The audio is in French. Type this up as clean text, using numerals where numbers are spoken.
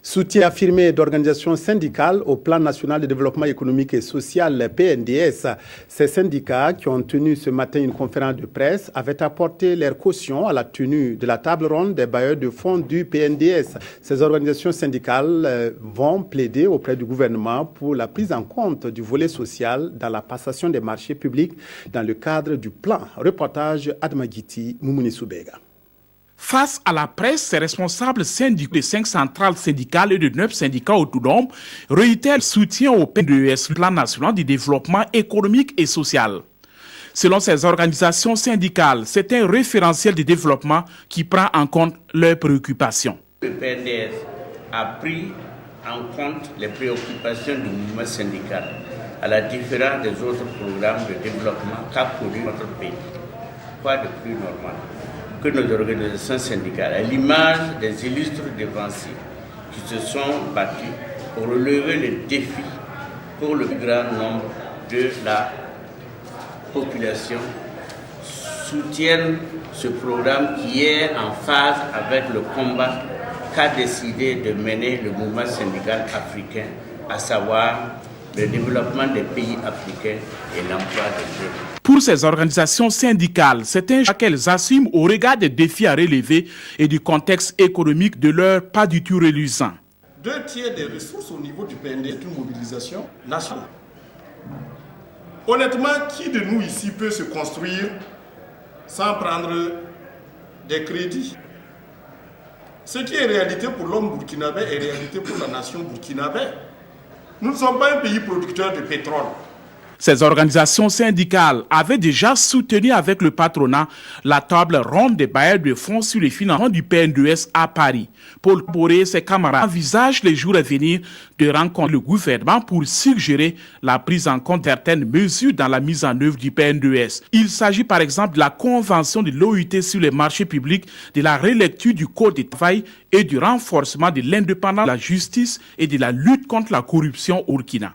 Soutien affirmé d'organisations syndicales au plan national de développement économique et social PNDS. Ces syndicats qui ont tenu ce matin une conférence de presse avaient apporté leur caution à la tenue de la table ronde des bailleurs de fonds du PNDS. Ces organisations syndicales vont plaider auprès du gouvernement pour la prise en compte du volet social dans la passation des marchés publics dans le cadre du plan. Reportage Admagiti Moumouni Soubega. Face à la presse, ces responsables syndicaux de 5 centrales syndicales et de 9 syndicats autonomes réitèrent le soutien au PNDS, Plan national du développement économique et social. Selon ces organisations syndicales, c'est un référentiel de développement qui prend en compte leurs préoccupations. Le PNDS a pris en compte les préoccupations du mouvement syndical, à la différence des autres programmes de développement qu'a connu notre pays. Quoi de plus normal que nos organisations syndicales, à l'image des illustres dévanciers qui se sont battus pour relever les défis pour le plus grand nombre de la population, soutiennent ce programme qui est en phase avec le combat qu'a décidé de mener le mouvement syndical africain, à savoir le développement des pays africains et l'emploi des jeunes. Pour ces organisations syndicales, c'est un choix qu'elles assument au regard des défis à relever et du contexte économique de leur pas du tout reluisant. 2/3 des ressources au niveau du PND est une mobilisation nationale. Honnêtement, qui de nous ici peut se construire sans prendre des crédits? Ce qui est réalité pour l'homme burkinabé est réalité pour la nation burkinabé. Nous ne sommes pas un pays producteur de pétrole. Ces organisations syndicales avaient déjà soutenu avec le patronat la table ronde des bailleurs de fonds sur les financements du PNDS à Paris. Paul Boré et ses camarades envisagent les jours à venir de rencontrer le gouvernement pour suggérer la prise en compte de certaines mesures dans la mise en œuvre du PNDS. Il s'agit par exemple de la convention de l'OIT sur les marchés publics, de la relecture du code du travail et du renforcement de l'indépendance de la justice et de la lutte contre la corruption au Burkina.